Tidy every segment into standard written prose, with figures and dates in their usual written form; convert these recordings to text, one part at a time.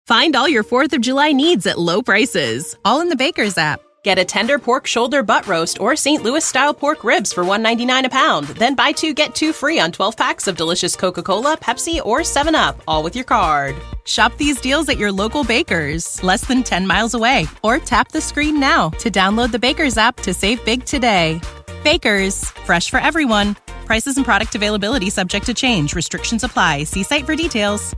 Find all your 4th of July needs at low prices, all in the Baker's app. Get a tender pork shoulder butt roast or St. Louis-style pork ribs for $1.99 a pound. Then buy 2, get 2 free on 12 packs of delicious Coca-Cola, Pepsi, or 7-Up, all with your card. Shop these deals at your local Baker's, less than 10 miles away. Or tap the screen now to download the Baker's app to save big today. Baker's, fresh for everyone. Prices and product availability subject to change. Restrictions apply. See site for details.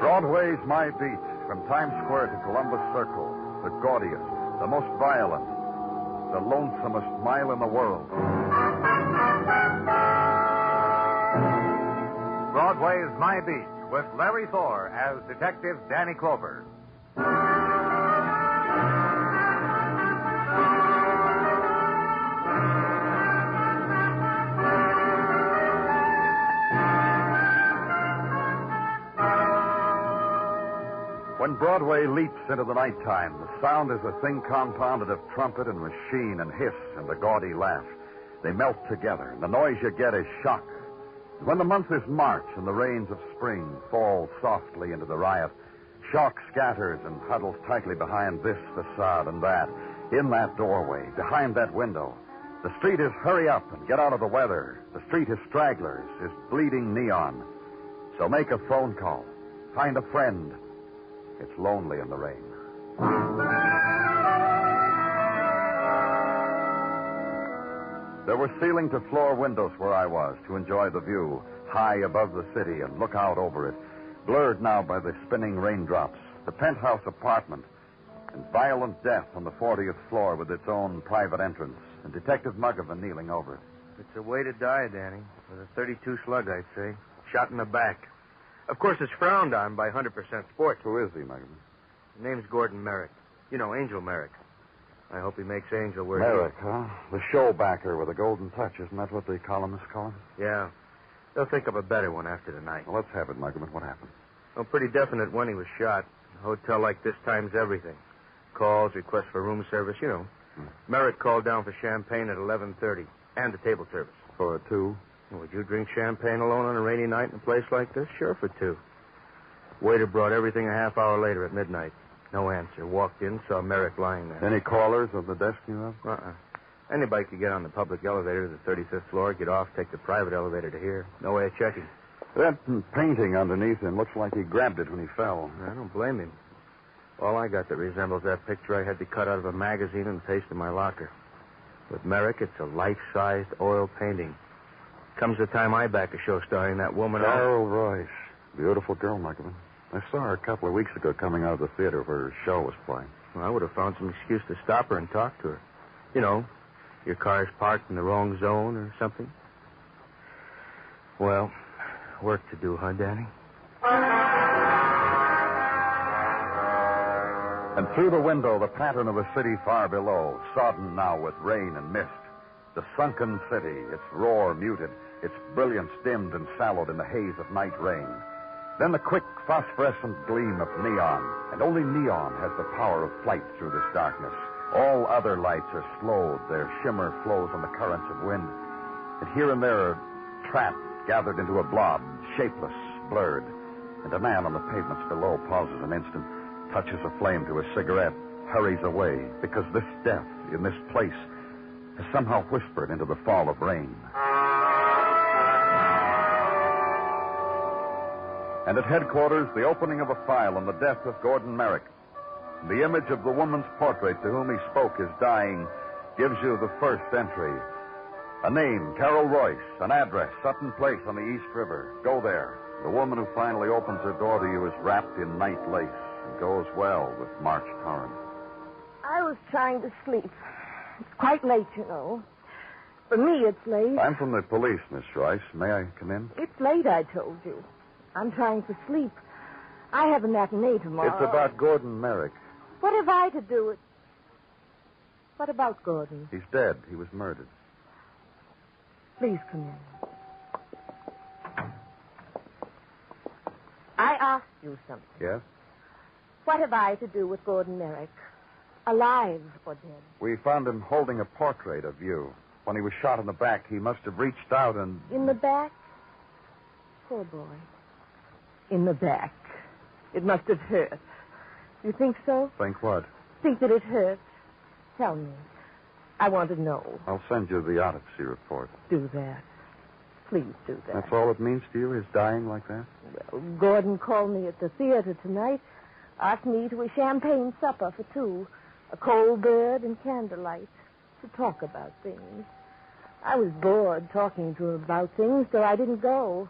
Broadway's my beat, from Times Square to Columbus Circle, the gaudiest, the most violent, the lonesomest mile in the world. Broadway's My Beat, with Larry Thor as Detective Danny Clover. When Broadway leaps into the nighttime, the sound is a thing compounded of trumpet and machine and hiss and a gaudy laugh. They melt together, and the noise you get is shock. When the month is March and the rains of spring fall softly into the riot, shock scatters and huddles tightly behind this facade and that, in that doorway, behind that window. The street is hurry up and get out of the weather. The street is stragglers, is bleeding neon. So make a phone call. Find a friend. It's lonely in the rain. There were ceiling-to-floor windows where I was to enjoy the view, high above the city and look out over it, blurred now by the spinning raindrops, the penthouse apartment, and violent death on the 40th floor with its own private entrance, and Detective Muggavan kneeling over it. It's a way to die, Danny. With a .32 slug, I'd say. Shot in the back. Of course, it's frowned on by 100% sports. Who is he, Muggavan? His name's Gordon Merrick. You know, Angel Merrick. I hope he makes Angel where Merrick, huh? The showbacker with a golden touch. Isn't that what the columnists call him? Yeah. They'll think of a better one after tonight. Well, let's have it, Muggavan. What happened? Well, pretty definite when he was shot. A hotel like this times everything. Calls, requests for room service, you know. Merrick called down for champagne at 11:30. And the table service. For 2? Would you drink champagne alone on a rainy night in a place like this? Sure, for 2. Waiter brought everything a half hour later at midnight. No answer. Walked in, saw Merrick lying there. Any callers on the desk you have? Anybody could get on the public elevator to the 35th floor, get off, take the private elevator to here. No way of checking. That painting underneath him looks like he grabbed it when he fell. I don't blame him. All I got that resembles that picture I had to cut out of a magazine and paste in my locker. With Merrick, it's a life-sized oil painting. Comes the time I back a show starring that woman. Carol Royce. Beautiful girl, Muggavan. I saw her a couple of weeks ago coming out of the theater where her show was playing. Well, I would have found some excuse to stop her and talk to her. You know, your car's parked in the wrong zone or something. Well, work to do, huh, Danny? And through the window, the pattern of the city far below, sodden now with rain and mist. The sunken city, its roar muted, its brilliance dimmed and sallowed in the haze of night rain. Then the quick phosphorescent gleam of neon, and only neon has the power of flight through this darkness. All other lights are slowed, their shimmer flows on the currents of wind, and here and there trapped, gathered into a blob, shapeless, blurred, and a man on the pavements below pauses an instant, touches a flame to his cigarette, hurries away, because this death in this place has somehow whispered into the fall of rain. And at headquarters, the opening of a file on the death of Gordon Merrick. The image of the woman's portrait to whom he spoke is dying gives you the first entry. A name, Carol Royce. An address, Sutton Place on the East River. Go there. The woman who finally opens her door to you is wrapped in night lace and goes well with March Torrance. I was trying to sleep. It's quite late, you know. For me, it's late. I'm from the police, Miss Royce. May I come in? It's late, I told you. I'm trying to sleep. I have a matinee tomorrow. It's about Gordon Merrick. What have I to do with... What about Gordon? He's dead. He was murdered. Please come in. I asked you something. Yes? What have I to do with Gordon Merrick? alive or dead? We found him holding a portrait of you. When he was shot in the back, he must have reached out and... In the back? Poor boy. In the back. It must have hurt. You think so? Think what? Think that it hurt? Tell me. I want to know. I'll send you the autopsy report. Do that. Please do that. That's all it means to you, his dying like that? Well, Gordon called me at the theater tonight, asked me to a champagne supper for two, a cold bird and candlelight, to talk about things. I was bored talking to him about things, so I didn't go.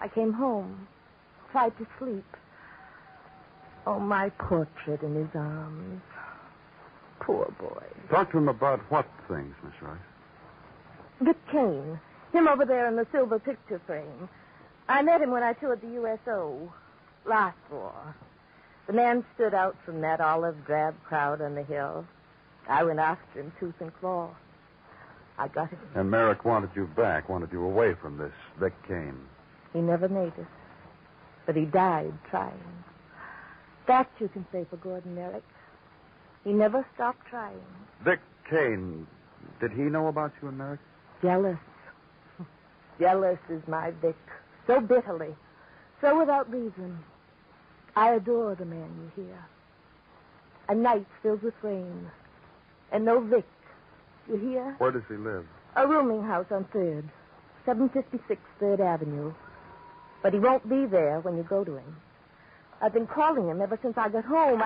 I came home, tried to sleep. Oh, my portrait in his arms. Poor boy. Talk to him about what things, Miss Rice? Dick Kane. Him over there in the silver picture frame. I met him when I toured the USO. Last war. The man stood out from that olive drab crowd on the hill. I went after him tooth and claw. I got him. And Merrick wanted you back, wanted you away from this Dick Kane. He never made it. But he died trying. That you can say for Gordon Merrick. He never stopped trying. Dick Kane, did he know about you and Merrick? Jealous. Jealous is my Vic. So bitterly. So without reason. I adore the man you hear. A night filled with rain. And no Vic. You hear? Where does he live? A rooming house on 3rd. 756 3rd Avenue. But he won't be there when you go to him. I've been calling him ever since I got home.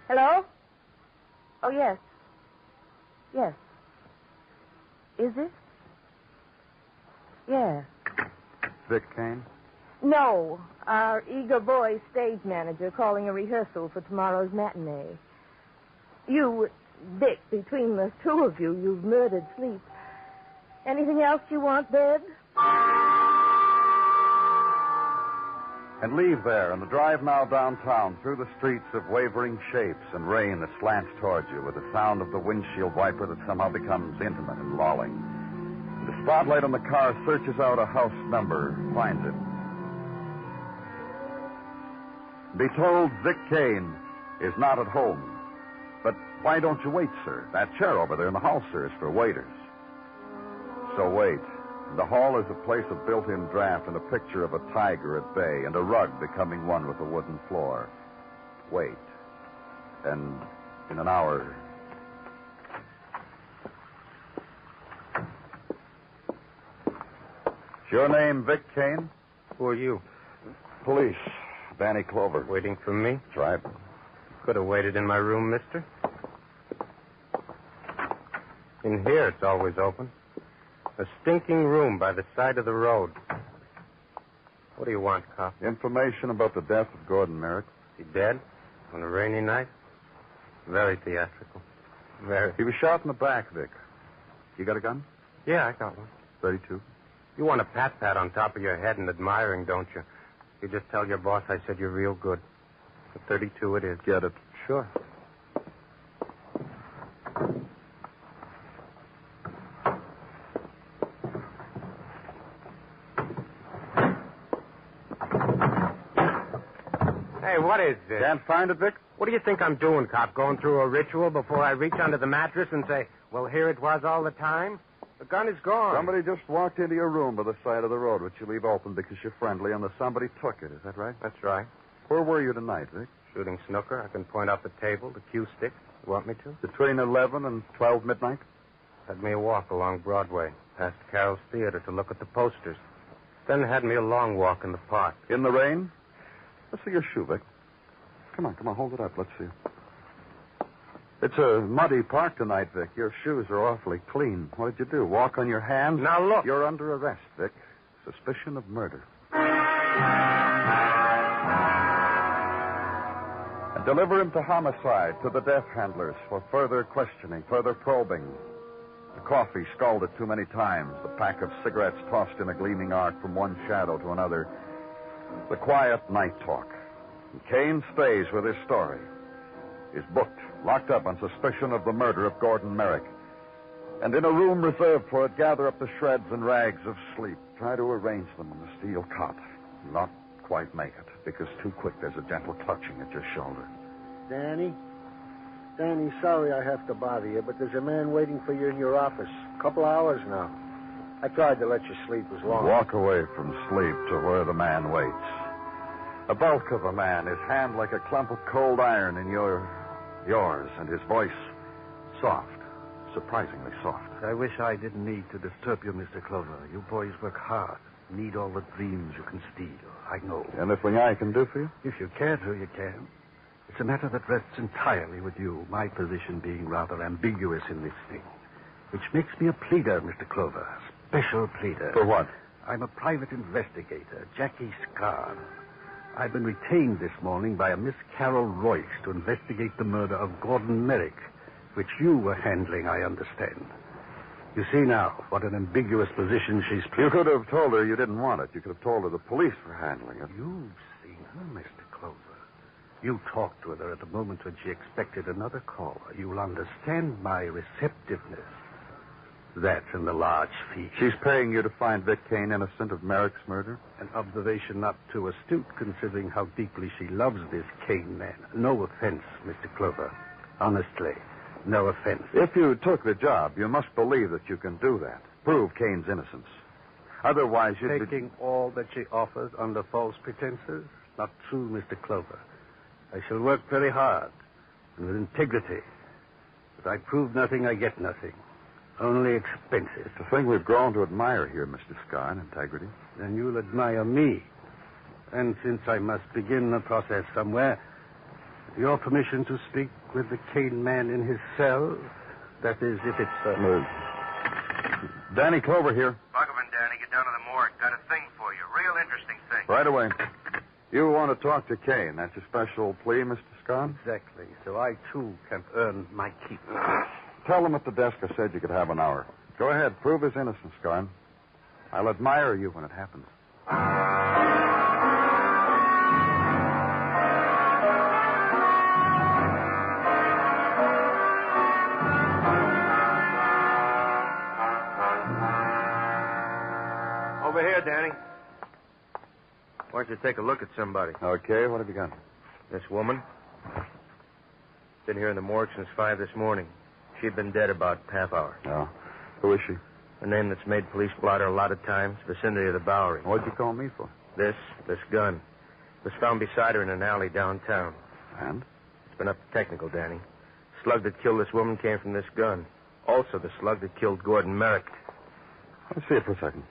Hello? Oh, yes. Yes. Is it? Yes. Dick Kane? No. Our eager boy stage manager calling a rehearsal for tomorrow's matinee. You, Dick, between the two of you, you've murdered sleep. Anything else you want, Bed? And leave there and the drive now downtown through the streets of wavering shapes and rain that slants towards you with the sound of the windshield wiper that somehow becomes intimate and lolling. The spotlight on the car searches out a house number, finds it. Be told Dick Kane is not at home. But why don't you wait, sir? That chair over there in the hall, sir, is for waiters. So wait. The hall is a place of built-in draft and a picture of a tiger at bay and a rug becoming one with the wooden floor. Wait. And in an hour... Is your name Vic Kane? Who are you? Police. Danny Clover. Waiting for me? That's right. Could have waited in my room, mister. In here, it's always open. A stinking room by the side of the road. What do you want, cop? Information about the death of Gordon Merrick. He dead? On a rainy night? Very theatrical. Very. He was shot in the back, Vic. You got a gun? Yeah, I got one. 32. You want a pat-pat on top of your head and admiring, don't you? You just tell your boss I said you're real good. A 32 it is. Get it? Sure. Hey, what is this? Can't find it, Vic? What do you think I'm doing, cop? Going through a ritual before I reach under the mattress and say, well, here it was all the time? The gun is gone. Somebody just walked into your room by the side of the road, which you leave open because you're friendly, and somebody took it. Is that right? That's right. Where were you tonight, Vic? Shooting snooker. I can point out the table, the cue stick. You want me to? Between 11 and 12 midnight? Had me a walk along Broadway, past Carol's Theater to look at the posters. Then had me a long walk in the park. In the rain? Let's see your shoe, Vic. Come on, hold it up. Let's see. It's a muddy park tonight, Vic. Your shoes are awfully clean. What did you do? Walk on your hands? Now, look. You're under arrest, Vic. Suspicion of murder. And deliver him to homicide, to the death handlers, for further questioning, further probing. The coffee scalded too many times. The pack of cigarettes tossed in a gleaming arc from one shadow to another. The quiet night talk. And Kane stays with his story. He's booked, locked up on suspicion of the murder of Gordon Merrick. And in a room reserved for it, gather up the shreds and rags of sleep. Try to arrange them in the steel cot. Not quite make it, because too quick there's a gentle clutching at your shoulder. Danny? Danny, sorry I have to bother you, but there's a man waiting for you in your office. A couple hours now. I tried to let you sleep as long. Walk away from sleep to where the man waits. A bulk of a man, his hand like a clump of cold iron in yours, and his voice soft, surprisingly soft. I wish I didn't need to disturb you, Mr. Clover. You boys work hard. Need all the dreams you can steal. I know. Anything I can do for you? If you care to, you can. It's a matter that rests entirely with you, my position being rather ambiguous in this thing. Which makes me a pleader, Mr. Clover. Special pleader. For what? I'm a private investigator, Jackie Scarr. I've been retained this morning by a Miss Carol Royce to investigate the murder of Gordon Merrick, which you were handling, I understand. You see now what an ambiguous position she's put. You could have told her you didn't want it. You could have told her the police were handling it. You've seen her, Mr. Clover. You talked with her at the moment when she expected another caller. You'll understand my receptiveness. That and the large fee. She's paying you to find Vic Kane innocent of Merrick's murder? An observation not too astute, considering how deeply she loves this Kane man. No offense, Mr. Clover. Honestly, no offense. If you took the job, you must believe that you can do that. Prove Kane's innocence. Otherwise, you'd Taking all that she offers under false pretenses? Not true, Mr. Clover. I shall work very hard and with integrity. If I prove nothing, I get nothing. Only expenses. It's a thing we've grown to admire here, Mr. Scarr, integrity. Then you'll admire me. And since I must begin the process somewhere, your permission to speak with the Kane man in his cell? That is, if it's... Danny Clover here. Buggerman, Danny, get down to the morgue. Got a thing for you. Real interesting thing. Right away. You want to talk to Kane. That's your special plea, Mr. Scarr? Exactly. So I, too, can earn my keep. Tell him at the desk I said you could have an hour. Go ahead. Prove his innocence, Scarr. I'll admire you when it happens. Over here, Danny. Why don't you take a look at somebody? Okay, what have you got? This woman. Been here in the morgue since 5 this morning. She'd been dead about half hour. Oh. Who is she? A name that's made police blot her a lot of times. Vicinity of the Bowery. What'd you call me for? This gun. Was found beside her in an alley downtown. And? It's been up to technical, Danny. Slug that killed this woman came from this gun. Also the slug that killed Gordon Merrick. Let's see it for a second.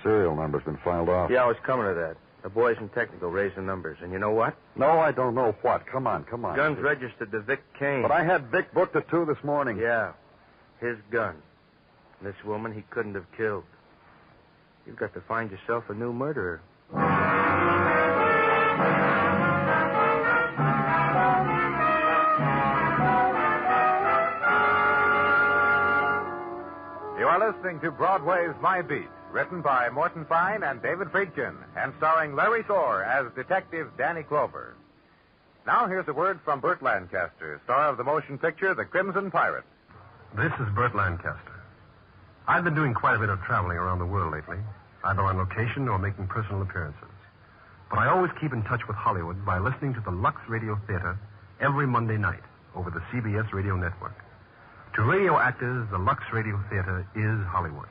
Serial number's been filed off. Yeah, I was coming to that. The boys from technical raised the numbers. And you know what? No, I don't know what. Come on. Gun's registered to Vic Kane. But I had Vic booked at 2 this morning. Yeah. His gun. This woman he couldn't have killed. You've got to find yourself a new murderer. You are listening to Broadway's My Beat, written by Morton Fine and David Friedkin, and starring Larry Thor as Detective Danny Clover. Now here's a word from Burt Lancaster, star of the motion picture The Crimson Pirate. This is Burt Lancaster. I've been doing quite a bit of traveling around the world lately, either on location or making personal appearances. But I always keep in touch with Hollywood by listening to the Lux Radio Theater every Monday night over the CBS radio network. To radio actors, the Lux Radio Theater is Hollywood,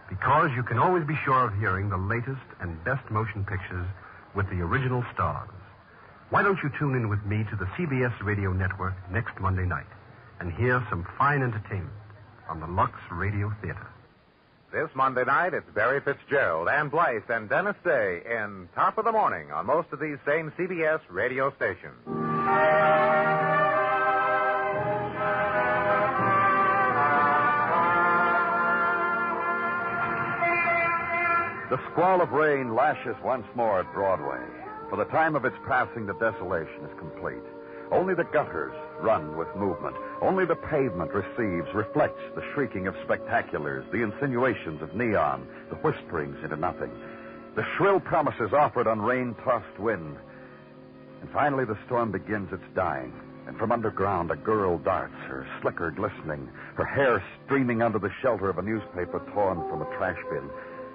because you can always be sure of hearing the latest and best motion pictures with the original stars. Why don't you tune in with me to the CBS radio network next Monday night and hear some fine entertainment on the Lux Radio Theater? This Monday night, it's Barry Fitzgerald, Ann Blythe, and Dennis Day in Top of the Morning on most of these same CBS radio stations. The squall of rain lashes once more at Broadway. For the time of its passing, the desolation is complete. Only the gutters run with movement. Only the pavement reflects the shrieking of spectaculars, the insinuations of neon, the whisperings into nothing, the shrill promises offered on rain-tossed wind. And finally, the storm begins its dying. And from underground, a girl darts, her slicker glistening, her hair streaming under the shelter of a newspaper torn from a trash bin.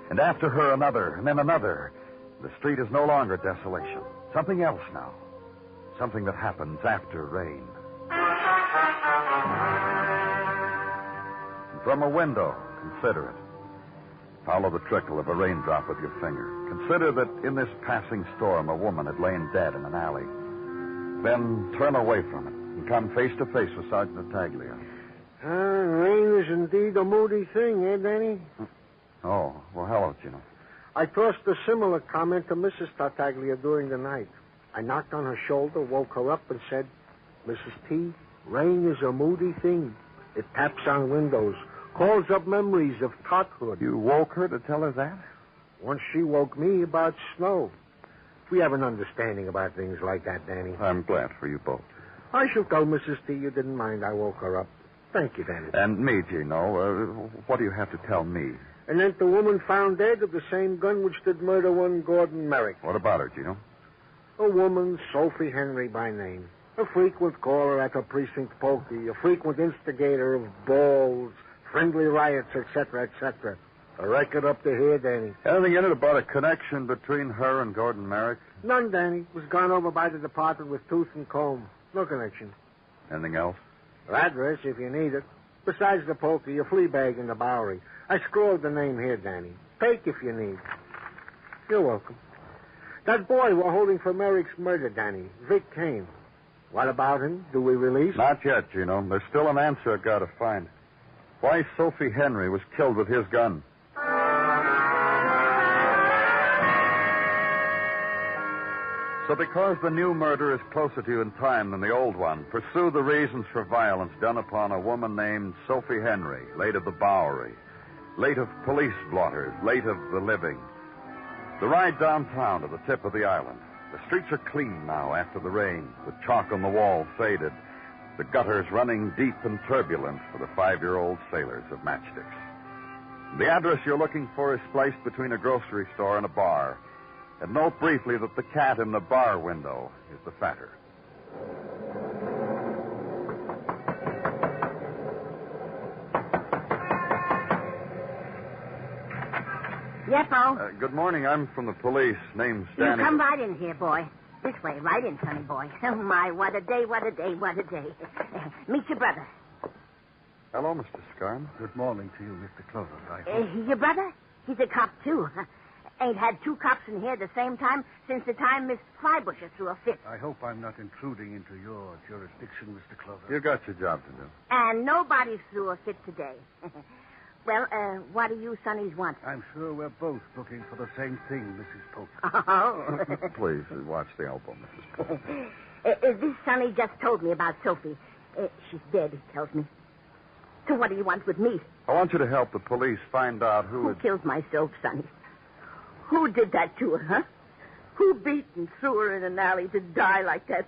And after her, another, and then another. The street is no longer desolation. Something else now. Something that happens after rain. And from a window, consider it. Follow the trickle of a raindrop with your finger. Consider that in this passing storm, a woman had lain dead in an alley. Then turn away from it and come face to face with Sergeant Tartaglia. Rain is indeed a moody thing, eh, Danny? Oh, well, hello, Gino. I tossed a similar comment to Mrs. Tartaglia during the night. I knocked on her shoulder, woke her up, and said, Mrs. T, rain is a moody thing. It taps on windows, calls up memories of tothood. You woke her to tell her that? Once she woke me about snow. We have an understanding about things like that, Danny. I'm glad for you both. I shall tell Mrs. T you didn't mind I woke her up. Thank you, Danny. And me, Gino. What do you have to tell me? And then the woman found dead with the same gun which did murder one Gordon Merrick. What about her, Gino? A woman, Sophie Henry by name. A frequent caller at the precinct pokey. A frequent instigator of balls, friendly riots, etc., etc. A record up to here, Danny. Anything in it about a connection between her and Gordon Merrick? None, Danny. Was gone over by the department with tooth and comb. No connection. Anything else? Address, if you need it. Besides the pokey, a flea bag in the Bowery. I scrawled the name here, Danny. Take if you need. You're welcome. That boy we're holding for Merrick's murder, Danny. Vic Kane. What about him? Do we release? Not yet, Gino. There's still an answer I've got to find. Why Sophie Henry was killed with his gun. So because the new murder is closer to you in time than the old one, pursue the reasons for violence done upon a woman named Sophie Henry, late of the Bowery, late of police blotters, late of the living. The ride downtown to the tip of the island. The streets are clean now after the rain. The chalk on the wall faded. The gutters running deep and turbulent for the 5-year-old sailors of matchsticks. The address you're looking for is spliced between a grocery store and a bar. And note briefly that the cat in the bar window is the fatter. Yeppo. Good morning. I'm from the police. Name's Danny. You come right in here, boy. This way, right in, sonny boy. Oh, my, what a day, what a day, what a day. Meet your brother. Hello, Mr. Scarn. Good morning to you, Mr. Clover. I hope. Your brother? He's a cop, too. Ain't had 2 cops in here at the same time since the time Miss Flybusher threw a fit. I hope I'm not intruding into your jurisdiction, Mr. Clover. You got your job to do. And nobody threw a fit today. Well, what do you sonnies want? I'm sure we're both looking for the same thing, Mrs. Polk. Oh. Please, watch the elbow, Mrs. Polk. This sonny just told me about Sophie. She's dead, he tells me. So what do you want with me? I want you to help the police find out Who killed my Soph, sonny? Who did that to her, huh? Who beat and threw her in an alley to die like that?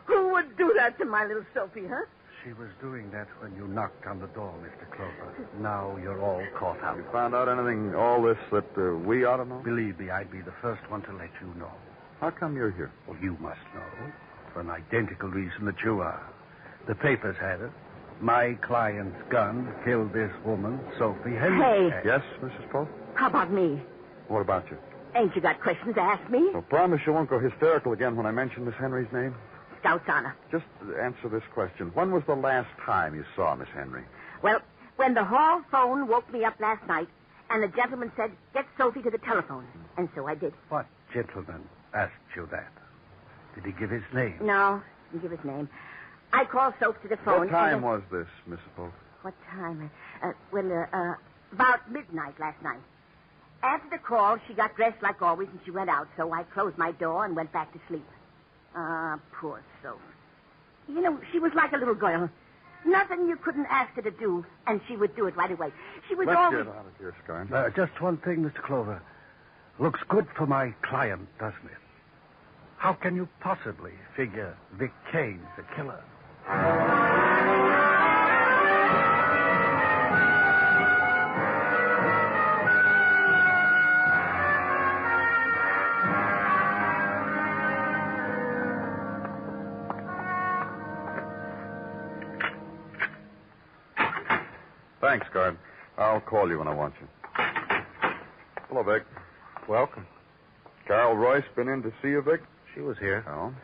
Who would do that to my little Sophie, huh? She was doing that when you knocked on the door, Mr. Clover. Now you're all caught up. You found out anything, all this, that we ought to know? Believe me, I'd be the first one to let you know. How come you're here? Well, you must know. For an identical reason that you are. The papers had it. My client's gun killed this woman, Sophie Henry. Hey. Yes, Mrs. Polk? How about me? What about you? Ain't you got questions to ask me? Well, promise you won't go hysterical again when I mention Miss Henry's name. Scout's honor. Just answer this question. When was the last time you saw Miss Henry? Well, when the hall phone woke me up last night, and the gentleman said, get Sophie to the telephone. And so I did. What gentleman asked you that? Did he give his name? No, didn't give his name. I called Sophie to the phone. What time was this, Mrs. Polk? What time? About midnight last night. After the call, she got dressed like always, and she went out, so I closed my door and went back to sleep. Ah, poor Sophie. You know, she was like a little girl. Nothing you couldn't ask her to do, and she would do it right away. She was Let's always... get out of here, Scarn. Just one thing, Mr. Clover. Looks good for my client, doesn't it? How can you possibly figure Vic Kane's the killer? Thanks, guard. I'll call you when I want you. Hello, Vic. Welcome. Carol Royce been in to see you, Vic? She was here. Oh?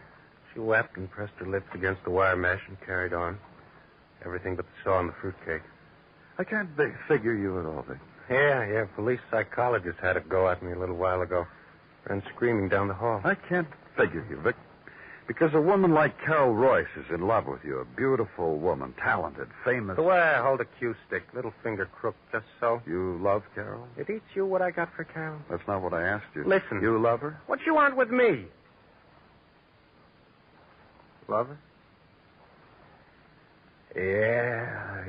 She wept and pressed her lips against the wire mesh and carried on. Everything but the saw and the fruitcake. I can't figure you at all, Vic. Yeah. Police psychologist had a go at me a little while ago. Ran screaming down the hall. I can't figure you, Vic. Because a woman like Carol Royce is in love with you. A beautiful woman, talented, famous. The way I hold a cue stick, little finger crooked, just so. You love Carol? It eats you what I got for Carol. That's not what I asked you. Listen. You love her? What you want with me? Love her? Yeah.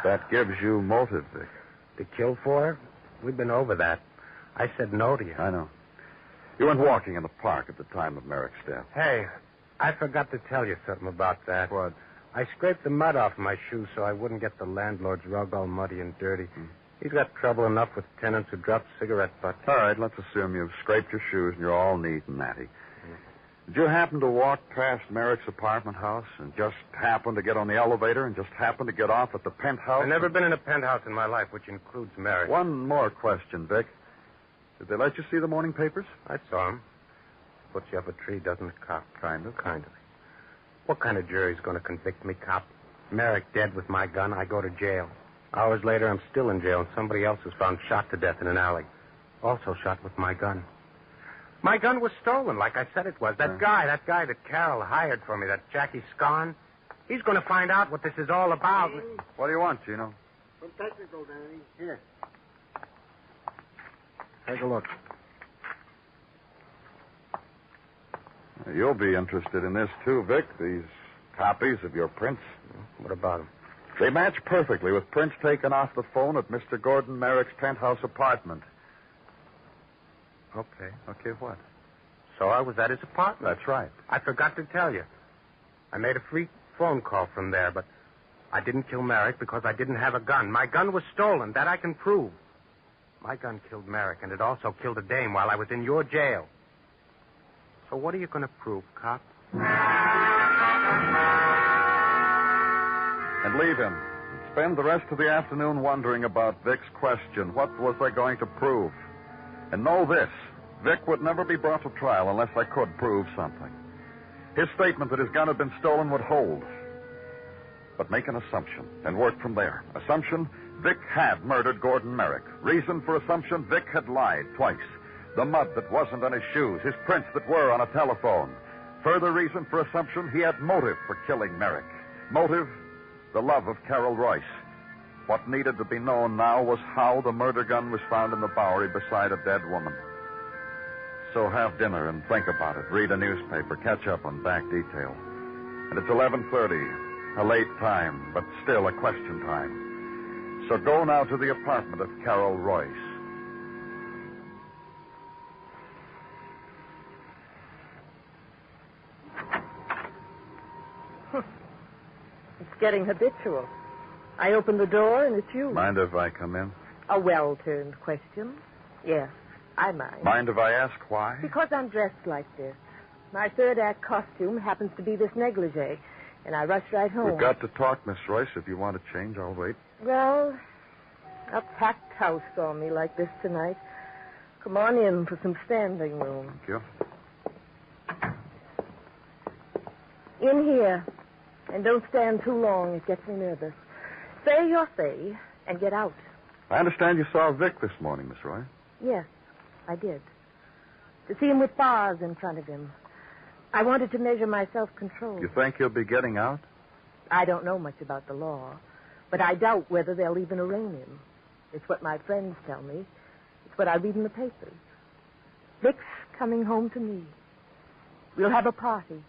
That gives you motive, Vic. To kill for her? We've been over that. I said no to you. I know. You went walking in the park at the time of Merrick's death. Hey, I forgot to tell you something about that. What? I scraped the mud off my shoes so I wouldn't get the landlord's rug all muddy and dirty. He's got trouble enough with tenants who drop cigarette butts. All right, let's assume you've scraped your shoes and you're all neat and natty. Did you happen to walk past Merrick's apartment house and just happen to get on the elevator and just happen to get off at the penthouse? I've never been in a penthouse in my life, which includes Merrick. One more question, Vic. Did they let you see the morning papers? I saw him. Puts you up a tree, doesn't it, cop? Kind of. What kind of jury's going to convict me, cop? Merrick dead with my gun, I go to jail. Hours later, I'm still in jail, and somebody else is found shot to death in an alley. Also shot with my gun. My gun was stolen, like I said it was. That guy that Carol hired for me, that Jackie Scarn, he's going to find out what this is all about. What do you want, Gino? Some technical, Danny. Here. Take a look. You'll be interested in this, too, Vic. These copies of your prints. What about them? They match perfectly with prints taken off the phone at Mr. Gordon Merrick's penthouse apartment. Okay. Okay, what? So I was at his apartment. That's right. I forgot to tell you. I made a free phone call from there, but I didn't kill Merrick because I didn't have a gun. My gun was stolen. That I can prove. My gun killed Merrick, and it also killed a dame while I was in your jail. So what are you going to prove, cop? And leave him. Spend the rest of the afternoon wondering about Vic's question. What was I going to prove? And know this. Vic would never be brought to trial unless I could prove something. His statement that his gun had been stolen would hold. But make an assumption and work from there. Assumption, Vic had murdered Gordon Merrick. Reason for assumption, Vic had lied twice. The mud that wasn't on his shoes, his prints that were on a telephone. Further reason for assumption, he had motive for killing Merrick. Motive, the love of Carol Royce. What needed to be known now was how the murder gun was found in the Bowery beside a dead woman. So have dinner and think about it. Read a newspaper. Catch up on back detail. And it's 11:30. A late time, but still a question time. So go now to the apartment of Carol Royce. It's getting habitual. I open the door and it's you. Mind if I come in? A well-turned question. Yes, I mind. Mind if I ask why? Because I'm dressed like this. My third act costume happens to be this negligee, and I rush right home. We've got to talk, Miss Royce. If you want to change, I'll wait. Well, a packed house saw me like this tonight. Come on in for some standing room. Thank you. In here. And don't stand too long. It gets me nervous. Say your say and get out. I understand you saw Vic this morning, Miss Roy. Yes, I did. To see him with bars in front of him. I wanted to measure my self-control. You think he'll be getting out? I don't know much about the law, but I doubt whether they'll even arraign him. It's what my friends tell me. It's what I read in the papers. Vic's coming home to me. We'll have a party.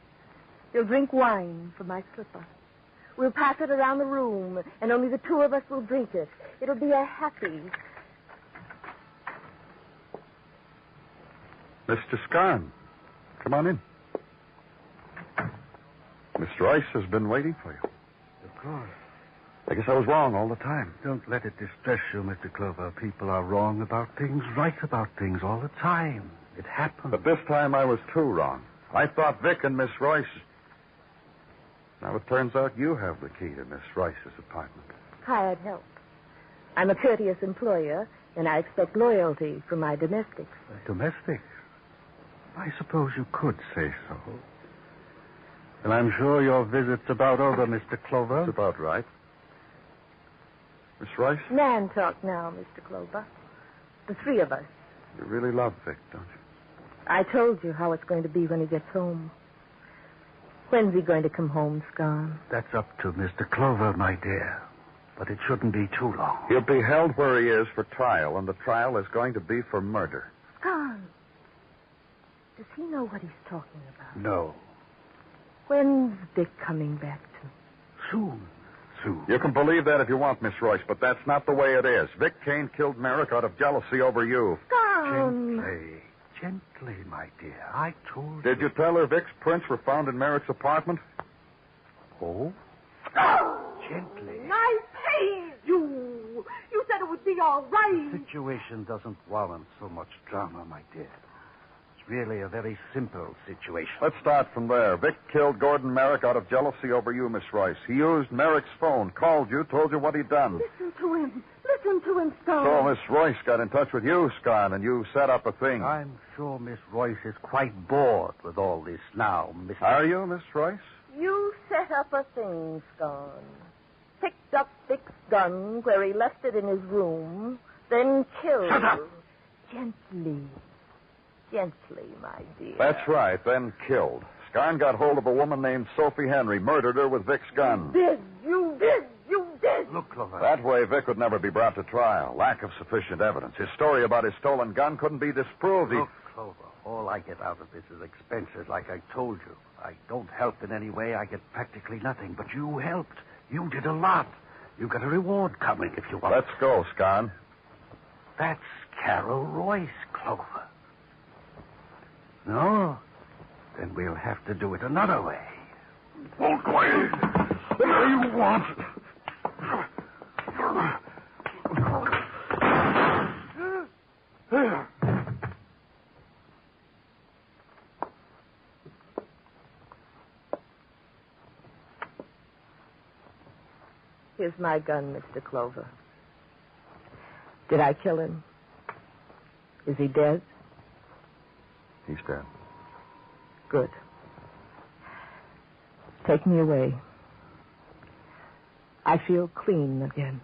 He'll drink wine from my slipper. We'll pass it around the room, and only the two of us will drink it. It'll be a happy... Mr. Scarn, come on in. Miss Royce has been waiting for you. Of course. I guess I was wrong all the time. Don't let it distress you, Mr. Clover. People are wrong about things, right about things all the time. It happens. But this time I was too wrong. I thought Vic and Miss Royce... Now it turns out you have the key to Miss Royce's apartment. Hired help. I'm a courteous employer, and I expect loyalty from my domestics. Domestic? I suppose you could say so. And I'm sure your visit's about over, Mr. Clover. That's about right. Miss Royce? Man talk now, Mr. Clover. The three of us. You really love Vic, don't you? I told you how it's going to be when he gets home. When's he going to come home, Scarn? That's up to Mr. Clover, my dear. But it shouldn't be too long. He'll be held where he is for trial, and the trial is going to be for murder. Scarn. Does he know what he's talking about? No. When's Vic coming back to? Soon. You can believe that if you want, Miss Royce, but that's not the way it is. Vic Kane killed Merrick out of jealousy over you. Scarn. Gently, my dear. I told Did you tell her Vic's prints were found in Merrick's apartment? Oh? Gently. I paid you. You said it would be all right. The situation doesn't warrant so much drama, my dear. It's really a very simple situation. Let's start from there. Vic killed Gordon Merrick out of jealousy over you, Miss Royce. He used Merrick's phone, called you, told you what he'd done. Listen to him, Scarn. So Miss Royce got in touch with you, Scarn, and you set up a thing. I'm sure Miss Royce is quite bored with all this now, Mr. Are you, Miss Royce? You set up a thing, Scarn. Picked up Vic's gun where he left it in his room, then killed. Shut up! Gently, my dear. That's right, then killed. Scarn got hold of a woman named Sophie Henry, murdered her with Vic's gun. You did. Look, Clover. That way, Vic would never be brought to trial. Lack of sufficient evidence. His story about his stolen gun couldn't be disproved. Look, Clover, all I get out of this is expenses, like I told you. I don't help in any way. I get practically nothing. But you helped. You did a lot. You got a reward coming if you want. Let's go, Scarn. That's Carol Royce, Clover. No? Then we'll have to do it another way. Hold quiet. What do you want? Here's my gun, Mr. Clover. Did I kill him? Is he dead? He's dead. Good. Take me away. I feel clean again.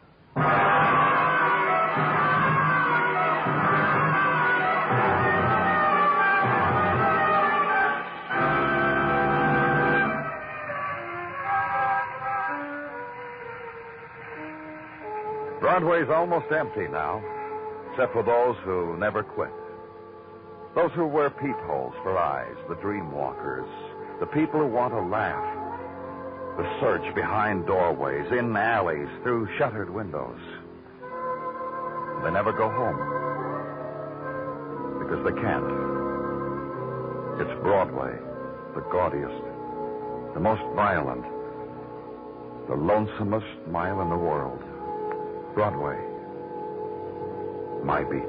Broadway's almost empty now, except for those who never quit. Those who wear peepholes for eyes, the dream walkers, the people who want to laugh, the search behind doorways, in alleys, through shuttered windows. They never go home because they can't. It's Broadway, the gaudiest, the most violent, the lonesomest mile in the world. Broadway, my beat.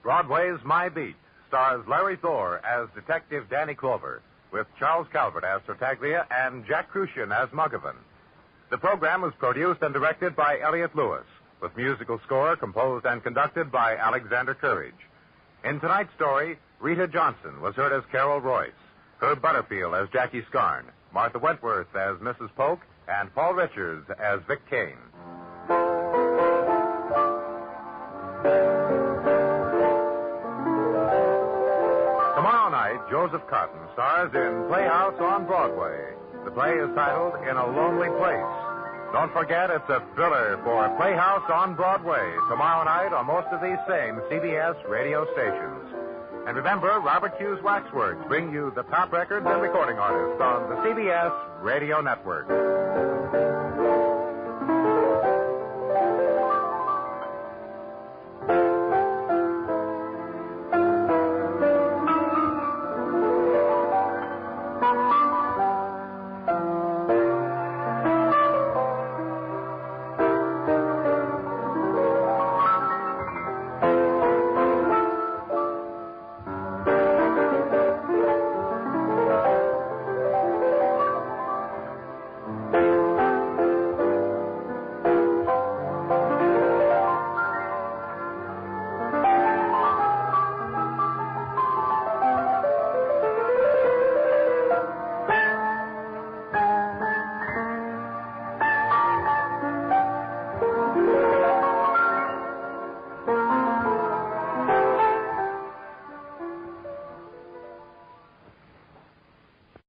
Broadway's My Beat stars Larry Thor as Detective Danny Clover, with Charles Calvert as Tartaglia and Jack Crucian as Muggavan. The program was produced and directed by Elliott Lewis, with musical score composed and conducted by Alexander Courage. In tonight's story, Rita Johnson was heard as Carol Royce, Herb Butterfield as Jackie Scarn, Martha Wentworth as Mrs. Polk, and Paul Richards as Vic Kane. Tomorrow night, Joseph Cotton stars in Playhouse on Broadway. The play is titled In a Lonely Place. Don't forget, it's a thriller for Playhouse on Broadway tomorrow night on most of these same CBS radio stations. And remember, Robert Hughes Waxworks bring you the top records and recording artists on the CBS Radio Network.